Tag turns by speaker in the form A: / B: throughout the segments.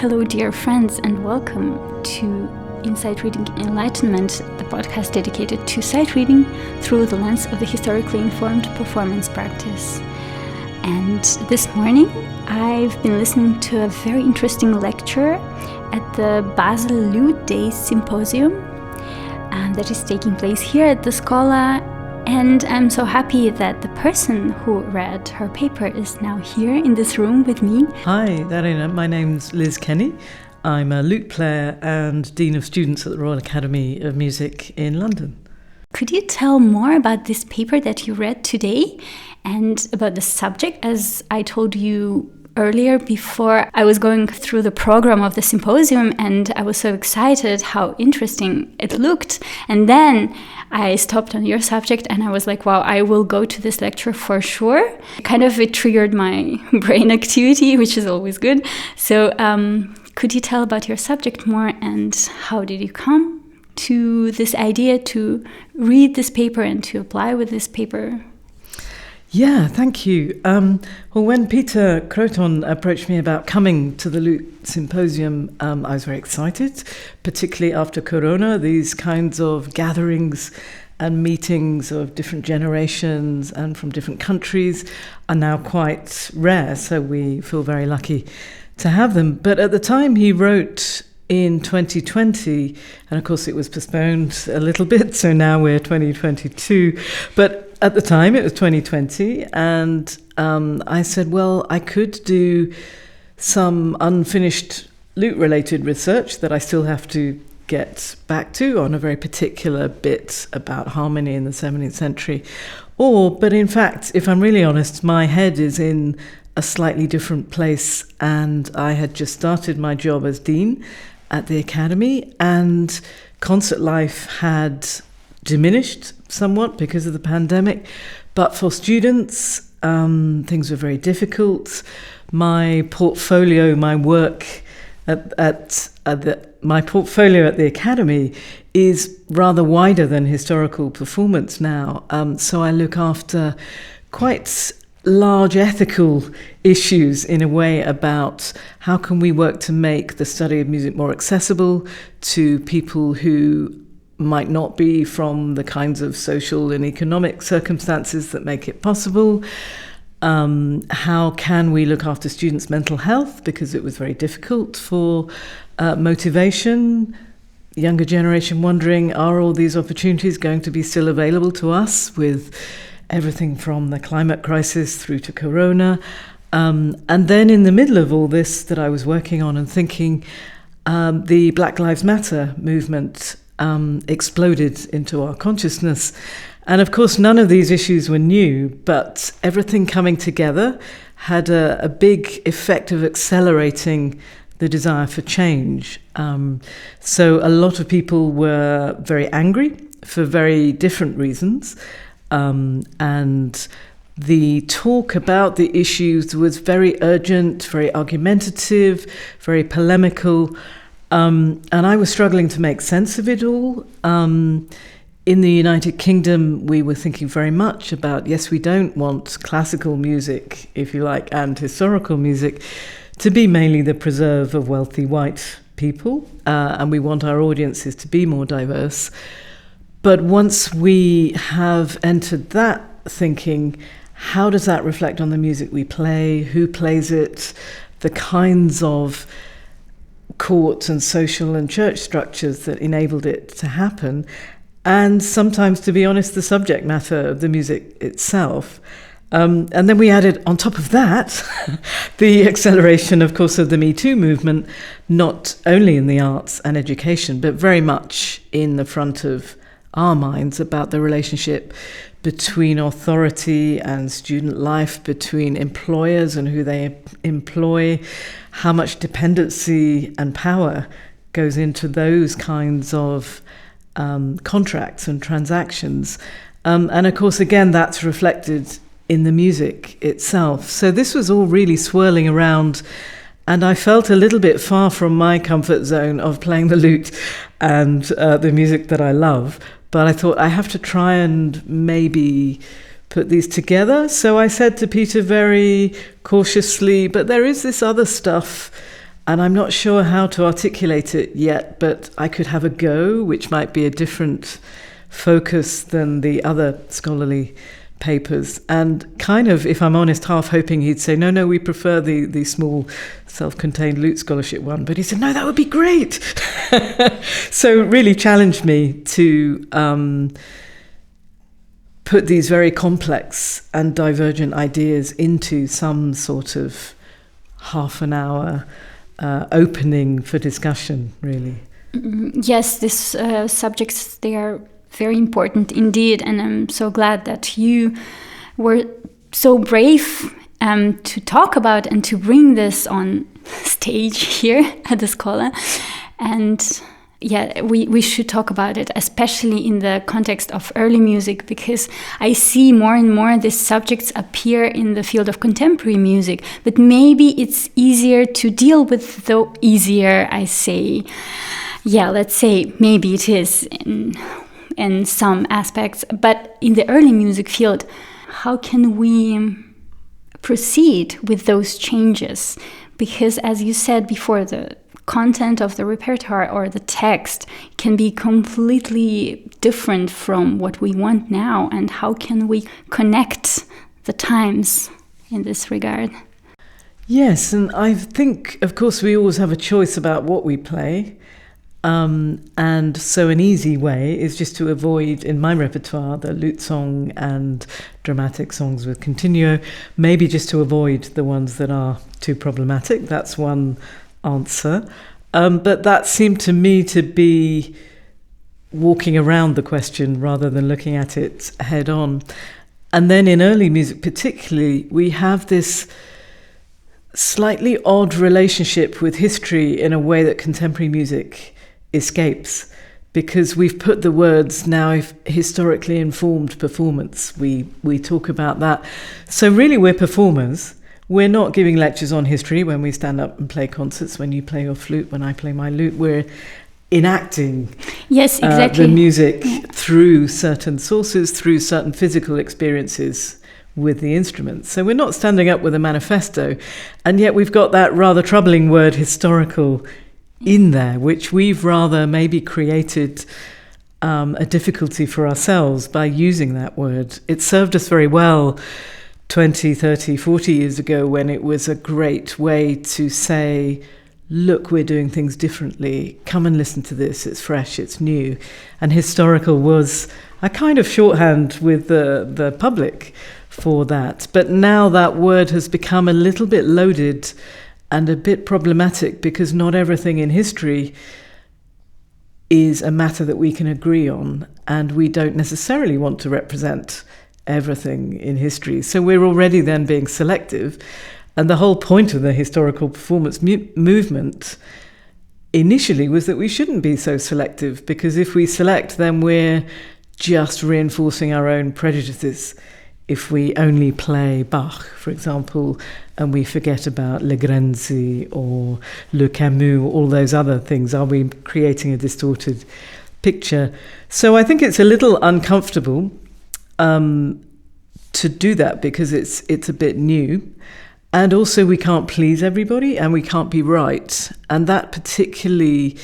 A: Hello, dear friends, and welcome to Insight Reading Enlightenment, the podcast dedicated to sight reading through the lens of the historically informed performance practice. And this morning, I've been listening to a very interesting lecture at the Basel Lute Day Symposium that is taking place here at the Schola. And I'm so happy that the person who read her paper is now here in this room with me.
B: Hi, Darina. My name's Liz Kenny. I'm a lute player and Dean of Students at the Royal Academy of Music in London.
A: Could you tell more about this paper that you read today and about the subject? As I told you earlier, before I was going through the program of the symposium, and I was so excited how interesting it looked. And then I stopped on your subject and I was like, wow, I will go to this lecture for sure. It triggered my brain activity, which is always good. So could you tell about your subject more, and how did you come to this idea to read this paper and to apply with this paper?
B: Yeah, thank you. Well, when Peter Croton approached me about coming to the Lute Symposium, I was very excited, particularly after Corona. These kinds of gatherings and meetings of different generations and from different countries are now quite rare, so we feel very lucky to have them. But at the time he wrote in 2020, and of course it was postponed a little bit, so now we're 2022, but at the time it was 2020, and I said, well, I could do some unfinished lute-related research that I still have to get back to on a very particular bit about harmony in the 17th century. But in fact, if I'm really honest, my head is in a slightly different place, and I had just started my job as Dean at the Academy, and concert life had diminished somewhat because of the pandemic, but for students things were very difficult. My portfolio, my work my portfolio at the Academy is rather wider than historical performance now, so I look after quite large ethical issues in a way about how can we work to make the study of music more accessible to people who might not be from the kinds of social and economic circumstances that make it possible. How can we look after students' mental health, because it was very difficult for motivation, younger generation wondering, are all these opportunities going to be still available to us with everything from the climate crisis through to Corona? And then in the middle of all this that I was working on and thinking, the Black Lives Matter movement exploded into our consciousness. And of course, none of these issues were new, but everything coming together had a big effect of accelerating the desire for change. So a lot of people were very angry for very different reasons. And the talk about the issues was very urgent, very argumentative, very polemical. And I was struggling to make sense of it all. In the United Kingdom, we were thinking very much about, yes, we don't want classical music, if you like, and historical music to be mainly the preserve of wealthy white people, and we want our audiences to be more diverse. But once we have entered that thinking, how does that reflect on the music we play, who plays it, the kinds of court and social and church structures that enabled it to happen, and sometimes, to be honest, the subject matter of the music itself. And then we added on top of that the acceleration, of course, of the Me Too movement, not only in the arts and education, but very much in the front of our minds about the relationship between authority and student life, between employers and who they employ, how much dependency and power goes into those kinds of contracts and transactions. And of course, again, that's reflected in the music itself. So this was all really swirling around, and I felt a little bit far from my comfort zone of playing the lute and the music that I love. But I thought I have to try and maybe put these together. So I said to Peter very cautiously, but there is this other stuff And I'm not sure how to articulate it yet, but I could have a go, which might be a different focus than the other scholarly papers. And kind of, if I'm honest, half hoping he'd say, no, we prefer the small self-contained lute scholarship one. But he said, no, that would be great. So it really challenged me to put these very complex and divergent ideas into some sort of half an hour opening for discussion, really.
A: Yes, these subjects, they are very important indeed, and I'm so glad that you were so brave to talk about and to bring this on stage here at the Schola. And yeah, we should talk about it, especially in the context of early music, because I see more and more these subjects appear in the field of contemporary music. But maybe it's easier to deal with, though easier, I say. Yeah, let's say maybe it is in some aspects. But in the early music field, how can we proceed with those changes? Because as you said before, the content of the repertoire or the text can be completely different from what we want now. And how can we connect the times in this regard?
B: Yes, and I think, of course, we always have a choice about what we play. And so an easy way is just to avoid, in my repertoire, the lute song and dramatic songs with continuo, maybe just to avoid the ones that are too problematic. That's one answer. But that seemed to me to be walking around the question rather than looking at it head on. And then in early music particularly, we have this slightly odd relationship with history in a way that contemporary music escapes, because we've put the words now historically informed performance. We talk about that. So really we're performers. We're not giving lectures on history when we stand up and play concerts. When you play your flute, when I play my lute, we're enacting the music through certain sources, through certain physical experiences with the instruments. So we're not standing up with a manifesto, and yet we've got that rather troubling word historical in there, which we've rather maybe created a difficulty for ourselves by using that word. It served us very well 20, 30, 40 years ago when it was a great way to say, look, we're doing things differently. Come and listen to this. It's fresh, it's new. And historical was a kind of shorthand with the public for that. But now that word has become a little bit loaded and a bit problematic, because not everything in history is a matter that we can agree on, and we don't necessarily want to represent everything in history. So we're already then being selective. And the whole point of the historical performance movement initially was that we shouldn't be so selective, because if we select, then we're just reinforcing our own prejudices. If we only play Bach, for example, and we forget about Le Grenzi or Le Camus, all those other things, are we creating a distorted picture? So I think it's a little uncomfortable to do that, because it's a bit new. And also we can't please everybody, and we can't be right. And that particularly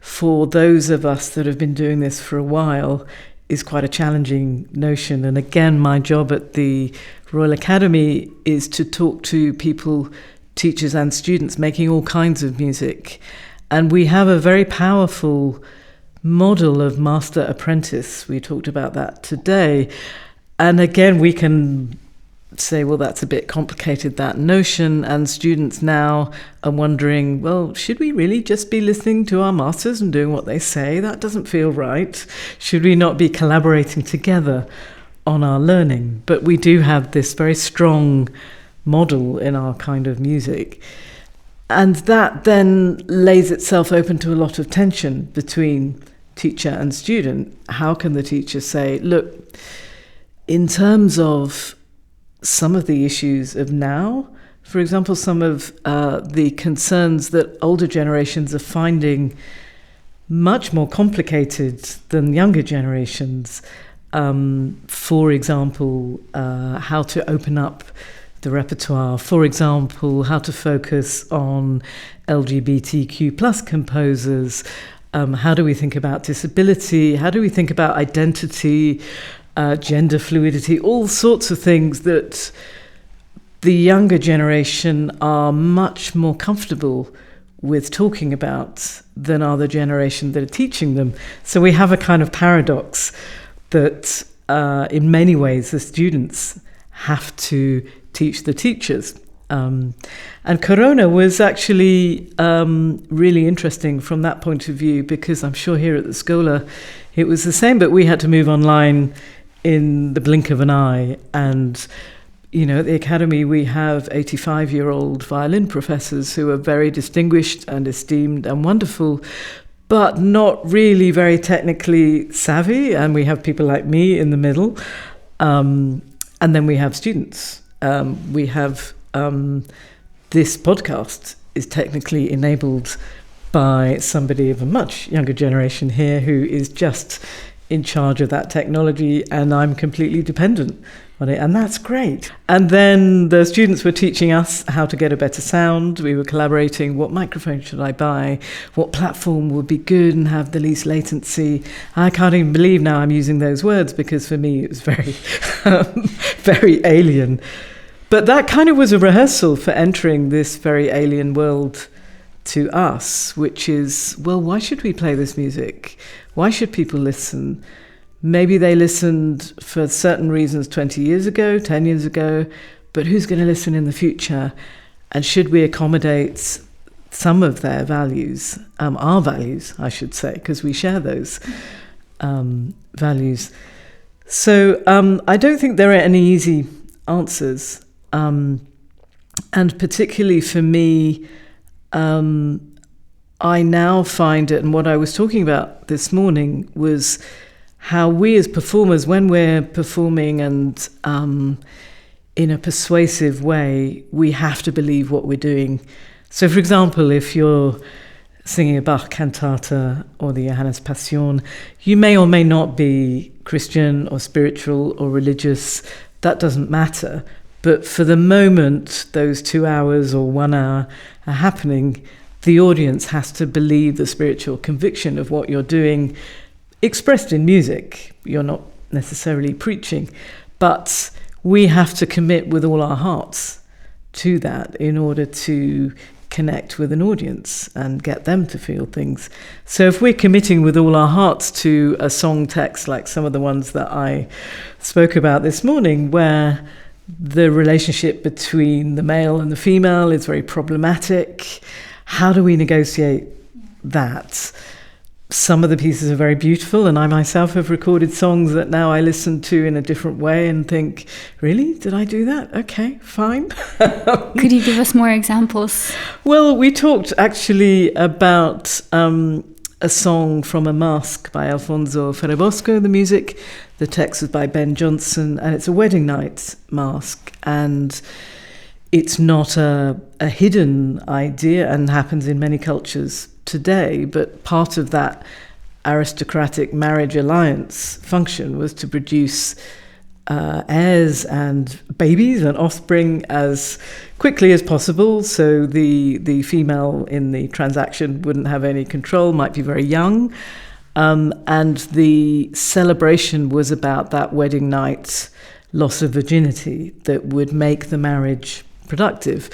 B: for those of us that have been doing this for a while is quite a challenging notion. And again, my job at the Royal Academy is to talk to people, teachers and students making all kinds of music. And we have a very powerful model of master-apprentice. We talked about that today. And again, we can say, well, that's a bit complicated, that notion, and students now are wondering, well, should we really just be listening to our masters and doing what they say? That doesn't feel right. Should we not be collaborating together on our learning? But we do have this very strong model in our kind of music, and that then lays itself open to a lot of tension between teacher and student. How can the teacher say, look, in terms of some of the issues of now, for example, some of the concerns that older generations are finding much more complicated than younger generations. For example, how to open up the repertoire. For example, how to focus on LGBTQ plus composers. How do we think about disability? How do we think about identity, gender fluidity, all sorts of things that the younger generation are much more comfortable with talking about than are the generation that are teaching them. So we have a kind of paradox that in many ways the students have to teach the teachers. And Corona was actually really interesting from that point of view, because I'm sure here at the Schola it was the same, but we had to move online in the blink of an eye. And at the Academy we have 85-year-old violin professors who are very distinguished and esteemed and wonderful, but not really very technically savvy. And we have people like me in the middle. And then we have students. We have this podcast is technically enabled by somebody of a much younger generation here who is just in charge of that technology, and I'm completely dependent on it, and that's great. And then the students were teaching us how to get a better sound. We were collaborating, what microphone should I buy, what platform would be good and have the least latency. I can't even believe now I'm using those words, because for me it was very very alien. But that kind of was a rehearsal for entering this very alien world to us, which is, well, why should we play this music? Why should people listen? Maybe they listened for certain reasons 20 years ago, 10 years ago, but who's going to listen in the future? And should we accommodate some of their values, our values, I should say, because we share those values. So I don't think there are any easy answers. And particularly for me, I now find it, and what I was talking about this morning was how we as performers, when we're performing and in a persuasive way, we have to believe what we're doing. So, for example, if you're singing a Bach cantata or the Johannes Passion, you may or may not be Christian or spiritual or religious. That doesn't matter. But for the moment, those 2 hours or 1 hour are happening, the audience has to believe the spiritual conviction of what you're doing, expressed in music. You're not necessarily preaching, but we have to commit with all our hearts to that in order to connect with an audience and get them to feel things. So if we're committing with all our hearts to a song text like some of the ones that I spoke about this morning, where the relationship between the male and the female is very problematic, how do we negotiate that? Some of the pieces are very beautiful, and I myself have recorded songs that now I listen to in a different way and think, really? Did I do that? Okay, fine.
A: Could you give us more examples?
B: Well, we talked actually about a song from a masque by Alfonso Ferrabosco, the music. The text is by Ben Johnson, and it's a wedding night masque. And it's not a hidden idea and happens in many cultures today, but part of that aristocratic marriage alliance function was to produce heirs and babies and offspring as quickly as possible, so the female in the transaction wouldn't have any control, might be very young, and the celebration was about that wedding night loss of virginity that would make the marriage productive.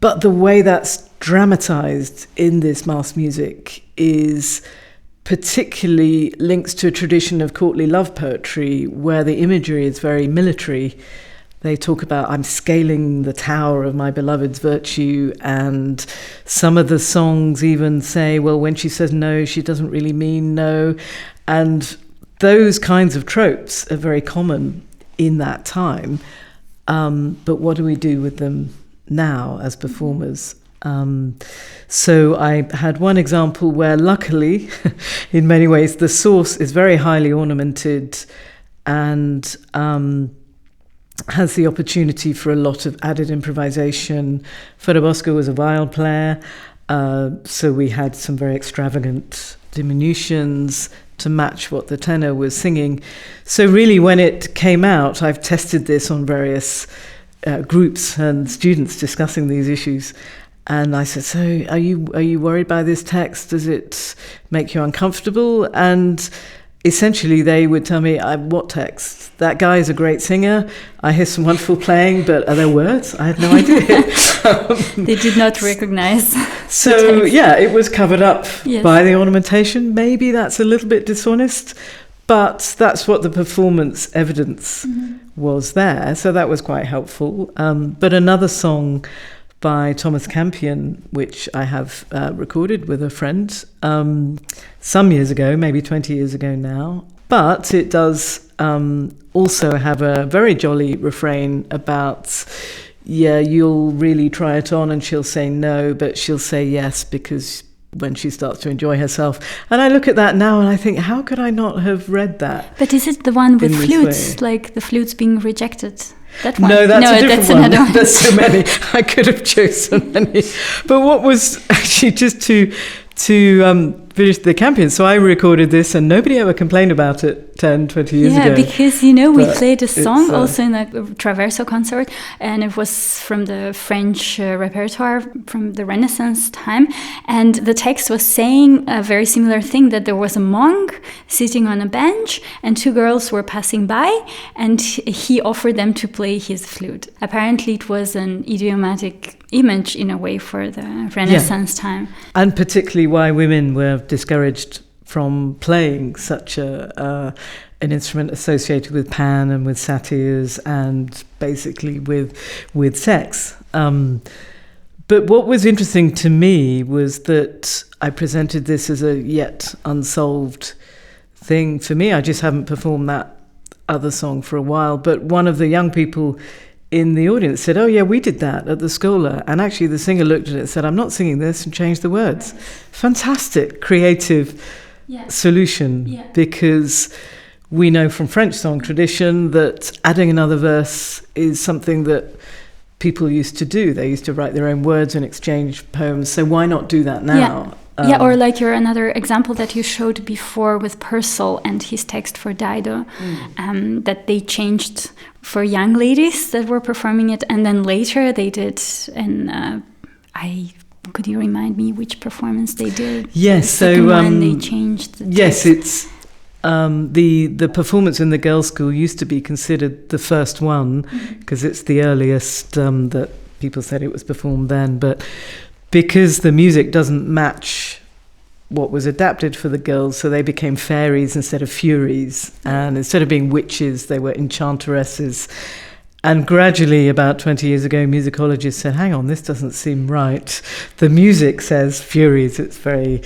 B: But the way that's dramatized in this mass music is particularly links to a tradition of courtly love poetry where the imagery is very military. They talk about, I'm scaling the tower of my beloved's virtue, and some of the songs even say, well, when she says no, she doesn't really mean no. And those kinds of tropes are very common in that time. But what do we do with them now as performers? So I had one example where luckily, in many ways, the source is very highly ornamented and has the opportunity for a lot of added improvisation. Ferrabosco was a viol player, so we had some very extravagant diminutions to match what the tenor was singing. So really, when it came out, I've tested this on various groups and students discussing these issues. And I said, so are you worried by this text? Does it make you uncomfortable? And essentially they would tell me, what text? That guy is a great singer. I hear some wonderful playing, but are there words? I have no idea.
A: They did not recognize.
B: So it was covered up by the ornamentation. Maybe that's a little bit dishonest, but that's what the performance evidence was there. So that was quite helpful. But another song by Thomas Campion, which I have recorded with a friend some years ago, maybe 20 years ago now. But it does also have a very jolly refrain about, you'll really try it on and she'll say no, but she'll say yes because when she starts to enjoy herself. And I look at that now and I think, how could I not have read that?
A: But is it the one with flutes, like the flutes being rejected? That one?
B: No, that's a different one.
A: One.
B: There's so many. I could have chosen many. But what was actually just to finish the Campion. So I recorded this and nobody ever complained about it 10, 20 years ago.
A: Yeah, because, we played a song also in a Traverso concert, and it was from the French repertoire from the Renaissance time. And the text was saying a very similar thing, that there was a monk sitting on a bench and two girls were passing by and he offered them to play his flute. Apparently it was an idiomatic image in a way for the Renaissance time. And
B: particularly why women were discouraged from playing such an instrument associated with Pan and with satyrs and basically with sex. But what was interesting to me was that I presented this as a yet unsolved thing. For me, I just haven't performed that other song for a while. But one of the young people in the audience said, oh yeah, we did that at the Schola. And actually the singer looked at it and said, I'm not singing this, and changed the words. Fantastic, creative solution, because we know from French song tradition that adding another verse is something that people used to do. They used to write their own words and exchange poems. So why not do that now?
A: Or like your another example that you showed before with Purcell and his text for Dido, that they changed for young ladies that were performing it, and then later they did could you remind me which performance they did?
B: Yes,
A: the one they changed the text.
B: Yes, it's the performance in the girls' school used to be considered the first one because it's the earliest that people said it was performed then, but because the music doesn't match what was adapted for the girls, so they became fairies instead of furies, and instead of being witches they were enchanteresses. And gradually, about 20 years ago, musicologists said, hang on, this doesn't seem right. The music says furies, it's very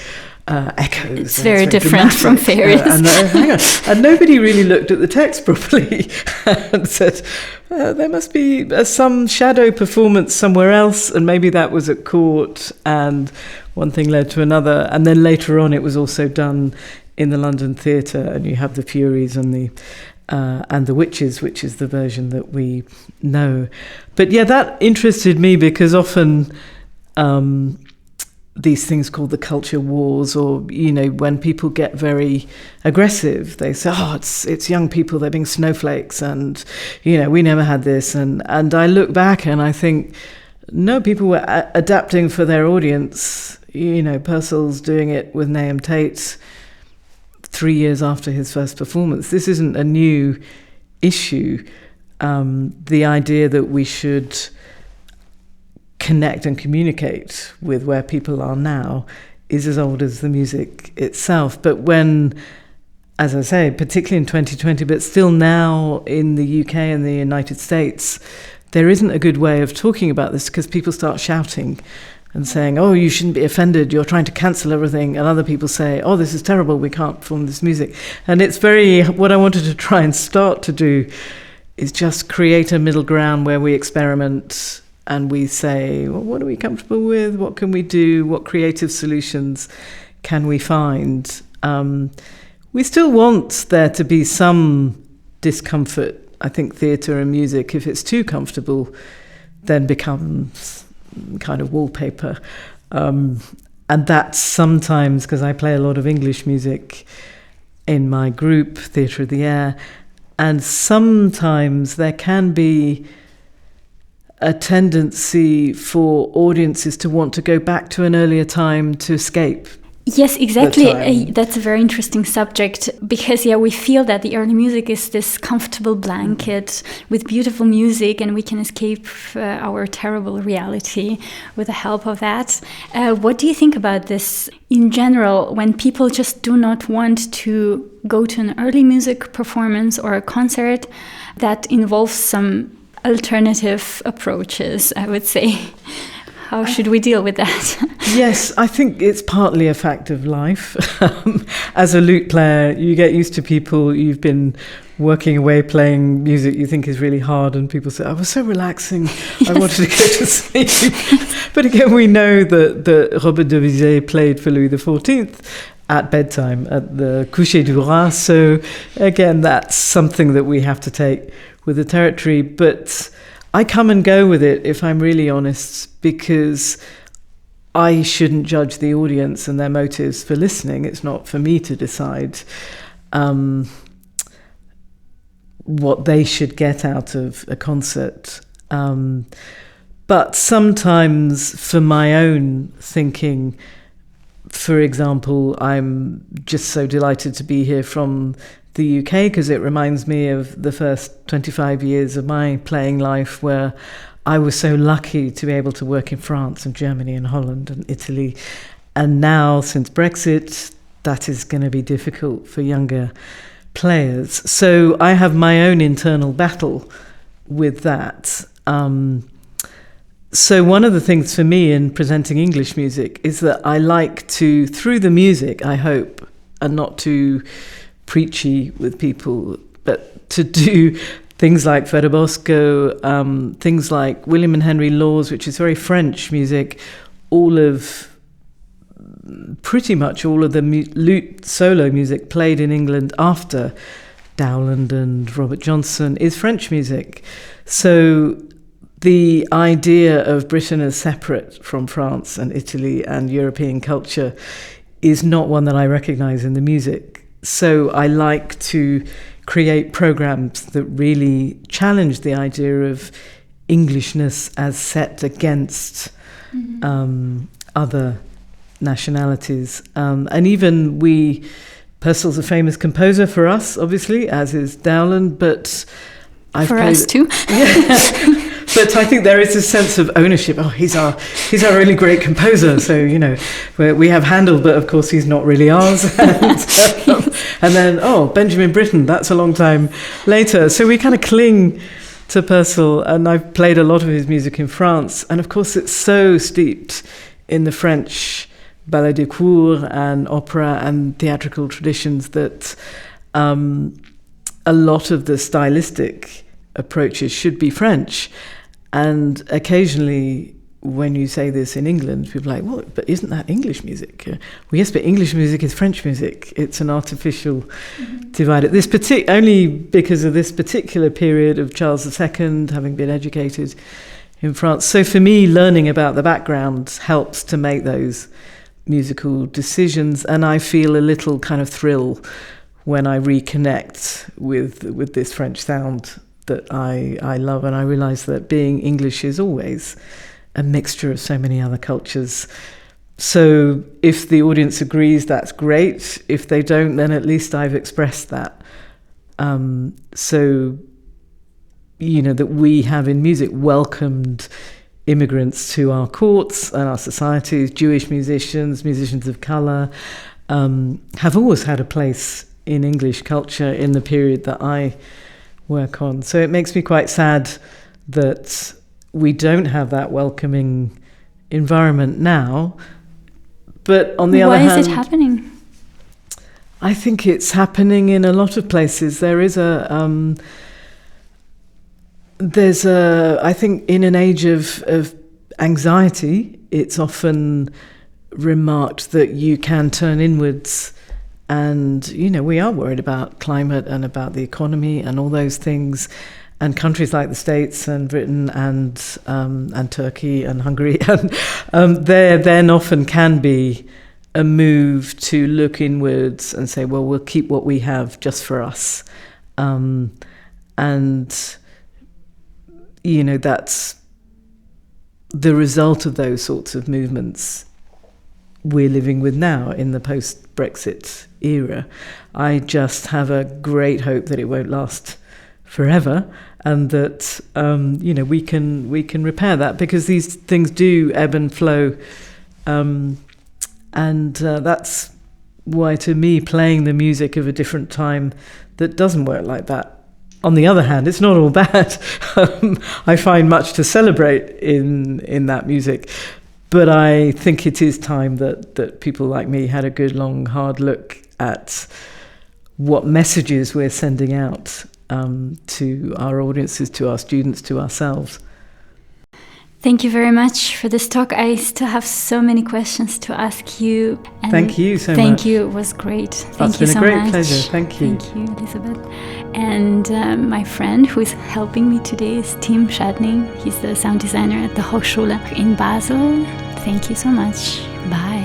B: echoes.
A: It's very different from fairies.
B: Hang on. And nobody really looked at the text properly and said, there must be some shadow performance somewhere else, and maybe that was at court, and one thing led to another. And then later on, it was also done in the London Theatre, and you have the furies and the witches, which is the version that we know. But yeah, that interested me because often these things called the culture wars, or when people get very aggressive, they say, oh, it's young people, they're being snowflakes, and we never had this, and I look back and I think, no, people were adapting for their audience. Purcell's doing it with Nahum Tate 3 years after his first performance. This isn't a new issue. The idea that we should connect and communicate with where people are now is as old as the music itself. But when, as I say, particularly in 2020, but still now in the UK and the United States, there isn't a good way of talking about this because people start shouting and saying, oh, you shouldn't be offended, you're trying to cancel everything. And other people say, oh, this is terrible, we can't perform this music. And it's what I wanted to try and start to do is just create a middle ground where we experiment and we say, well, what are we comfortable with? What can we do? What creative solutions can we find? We still want there to be some discomfort. I think theatre and music, if it's too comfortable, then becomes kind of wallpaper. And that's sometimes, because I play a lot of English music in my group, Theatre of the Ayre, and sometimes there can be a tendency for audiences to want to go back to an earlier time to escape.
A: Yes, exactly. That's a very interesting subject because, we feel that the early music is this comfortable blanket with beautiful music, and we can escape our terrible reality with the help of that. What do you think about this in general, when people just do not want to go to an early music performance or a concert that involves some alternative approaches, I would say? How should we deal with that?
B: Yes, I think it's partly a fact of life. As a lute player, you get used to people. You've been working away playing music you think is really hard, and people say, "I was so relaxing, I wanted to go to sleep." But again, we know that Robert de Vizet played for Louis XIV at bedtime, at the coucher du roi. So again, that's something that we have to take with the territory. But I come and go with it, if I'm really honest, because I shouldn't judge the audience and their motives for listening. It's not for me to decide what they should get out of a concert. But sometimes for my own thinking, for example, I'm just so delighted to be here from the UK because it reminds me of the first 25 years of my playing life, where I was so lucky to be able to work in France and Germany and Holland and Italy. And now, since Brexit, that is going to be difficult for younger players. So I have my own internal battle with that. So one of the things for me in presenting English music is that I like to, through the music, I hope, and not too preachy with people, but to do things like Ferrabosco, things like William and Henry Lawes, which is very French music, pretty much all of the lute solo music played in England after Dowland and Robert Johnson is French music. So the idea of Britain as separate from France and Italy and European culture is not one that I recognise in the music. So I like to create programs that really challenge the idea of Englishness as set against other nationalities. And even Purcell's a famous composer for us, obviously, as is Dowland, but
A: for us too.
B: Yeah. But I think there is a sense of ownership. Oh, he's our really great composer. So, we have Handel, but of course he's not really ours. And then, Benjamin Britten, that's a long time later. So we kind of cling to Purcell, and I've played a lot of his music in France. And of course it's so steeped in the French ballet de cour and opera and theatrical traditions that a lot of the stylistic approaches should be French. And occasionally, when you say this in England, people are like, well, but isn't that English music? Well, yes, but English music is French music. It's an artificial divide. Only because of this particular period of Charles II, having been educated in France. So for me, learning about the background helps to make those musical decisions. And I feel a little kind of thrill when I reconnect with this French sound that I love, and I realise that being English is always a mixture of so many other cultures. So if the audience agrees, that's great. If they don't, then at least I've expressed that. So, that we have in music welcomed immigrants to our courts and our societies. Jewish musicians of colour, have always had a place in English culture in the period that I work on. So it makes me quite sad that we don't have that welcoming environment now. But on the other hand,
A: why is it happening?
B: I think it's happening in a lot of places. There is I think in an age of anxiety, it's often remarked that you can turn inwards. And, we are worried about climate and about the economy and all those things. And countries like the States and Britain and Turkey and Hungary, and there then often can be a move to look inwards and say, well, we'll keep what we have just for us. And, that's the result of those sorts of movements we're living with now in the post-Brexit era. I just have a great hope that it won't last forever, and that we can repair that, because these things do ebb and flow, and that's why, to me, playing the music of a different time that doesn't work like that. On the other hand, it's not all bad. I find much to celebrate in that music. But I think it is time that people like me had a good, long, hard look at what messages we're sending out to our audiences, to our students, to ourselves.
A: Thank you very much for this talk. I still have so many questions to ask you. And
B: thank you so much.
A: Thank you. It was great. Thank you so much.
B: It's been a great pleasure. Thank you.
A: Thank you, Elizabeth. And my friend who is helping me today is Tim Schadning. He's the sound designer at the Hochschule in Basel. Thank you so much. Bye.